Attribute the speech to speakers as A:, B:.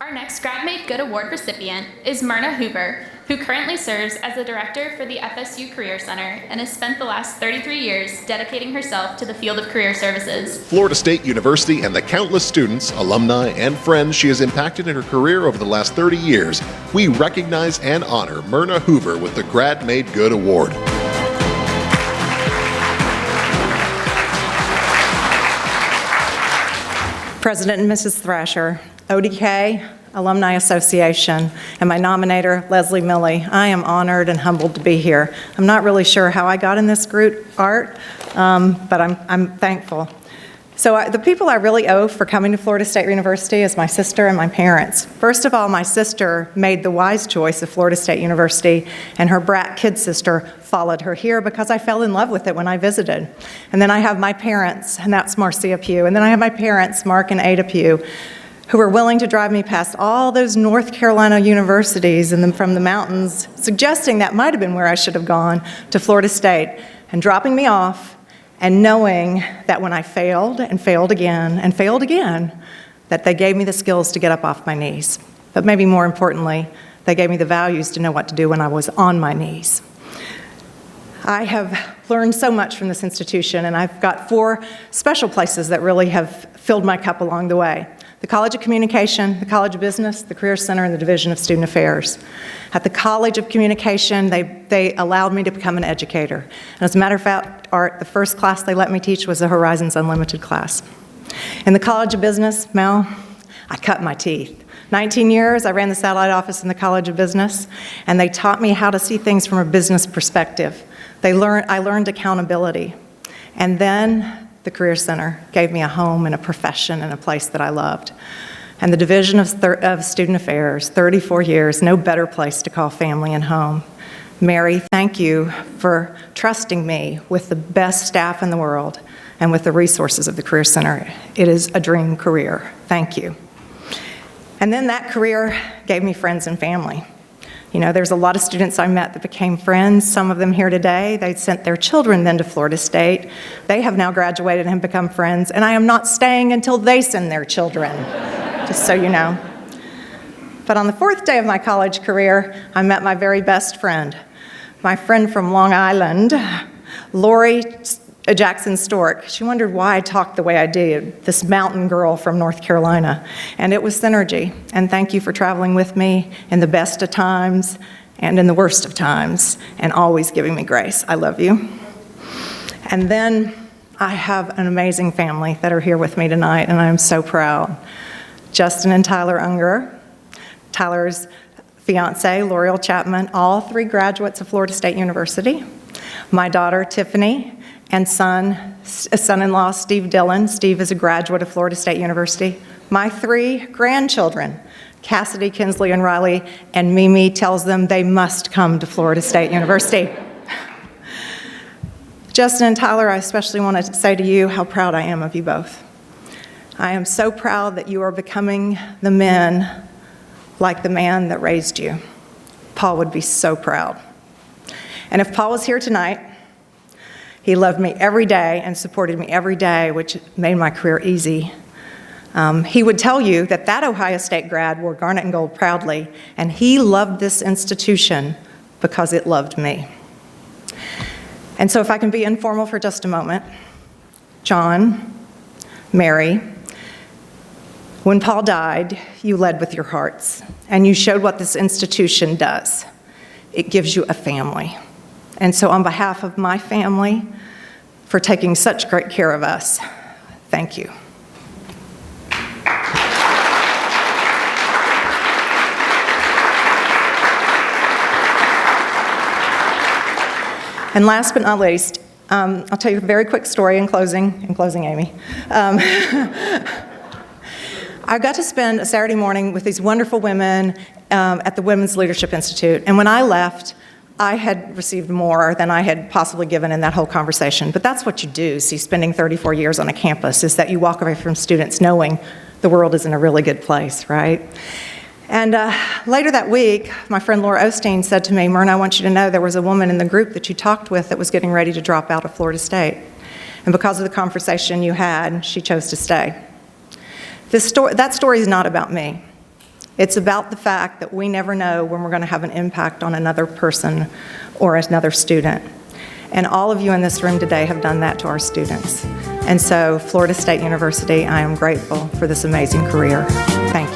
A: Our next Grad Made Good Award recipient is Myrna Hoover, who currently serves as the director for the FSU Career Center and has spent the last 33 years dedicating herself to the field of career services.
B: Florida State University and the countless students, alumni, and friends she has impacted in her career over the last 30 years, we recognize and honor Myrna Hoover with the Grad Made Good Award.
C: President and Mrs. Thrasher, ODK, Alumni Association, and my nominator, Leslie Milley, I am honored and humbled to be here. I'm not really sure how I got in this group, Art, but I'm thankful. So the people I really owe for coming to Florida State University is my sister and my parents. First of all, my sister made the wise choice of Florida State University, and her brat kid sister followed her here because I fell in love with it when I visited. And then I have my parents, and that's Marcia Pugh. And then I have my parents, Mark and Ada Pugh, who were willing to drive me past all those North Carolina universities and from the mountains, suggesting that might have been where I should have gone, to Florida State, and dropping me off, and knowing that when I failed and failed again and failed again, that they gave me the skills to get up off my knees. But maybe more importantly, they gave me the values to know what to do when I was on my knees. I have learned so much from this institution, and I've got 4 special places that really have filled my cup along the way. The College of Communication, the College of Business, the Career Center, and the Division of Student Affairs. At the College of Communication, they allowed me to become an educator. And as a matter of fact, Art, the first class they let me teach was the Horizons Unlimited class. In the College of Business, Mel, I cut my teeth. 19 years, I ran the satellite office in the College of Business, and they taught me how to see things from a business perspective. I learned accountability. And then the Career Center gave me a home and a profession and a place that I loved. And the Division of Student Affairs, 34 years, no better place to call family and home. Mary, thank you for trusting me with the best staff in the world and with the resources of the Career Center. It is a dream career. Thank you. And then that career gave me friends and family. You know, there's a lot of students I met that became friends, some of them here today. They sent their children then to Florida State. They have now graduated and become friends, and I am not staying until they send their children, just so you know. But on the 4th day of my college career, I met my very best friend, my friend from Long Island, Lori Jackson Stork. She wondered why I talked the way I did, this mountain girl from North Carolina. And it was synergy. And thank you for traveling with me in the best of times and in the worst of times, and always giving me grace. I love you. And then I have an amazing family that are here with me tonight, and I'm so proud. Justin and Tyler Unger, Tyler's fiance, L'Oreal Chapman, all 3 graduates of Florida State University. My daughter, Tiffany, and son-in-law, Steve Dillon. Steve is a graduate of Florida State University. My 3 grandchildren, Cassidy, Kinsley, and Riley, and Mimi tells them they must come to Florida State University. Justin and Tyler, I especially want to say to you how proud I am of you both. I am so proud that you are becoming the men like the man that raised you. Paul would be so proud. And if Paul was here tonight, he loved me every day and supported me every day, which made my career easy. He would tell you that Ohio State grad wore garnet and gold proudly, and he loved this institution because it loved me. And so if I can be informal for just a moment, John, Mary, when Paul died, you led with your hearts, and you showed what this institution does. It gives you a family. And so on behalf of my family, for taking such great care of us, thank you. And last but not least, I'll tell you a very quick story in closing, Amy. I got to spend a Saturday morning with these wonderful women at the Women's Leadership Institute, and when I left, I had received more than I had possibly given in that whole conversation. But that's what you do, see, spending 34 years on a campus, is that you walk away from students knowing the world is in a really good place, right? And later that week, my friend Laura Osteen said to me, Myrna, I want you to know there was a woman in the group that you talked with that was getting ready to drop out of Florida State. And because of the conversation you had, she chose to stay. That story is not about me. It's about the fact that we never know when we're going to have an impact on another person or another student. And all of you in this room today have done that to our students. And so, Florida State University, I am grateful for this amazing career. Thank you.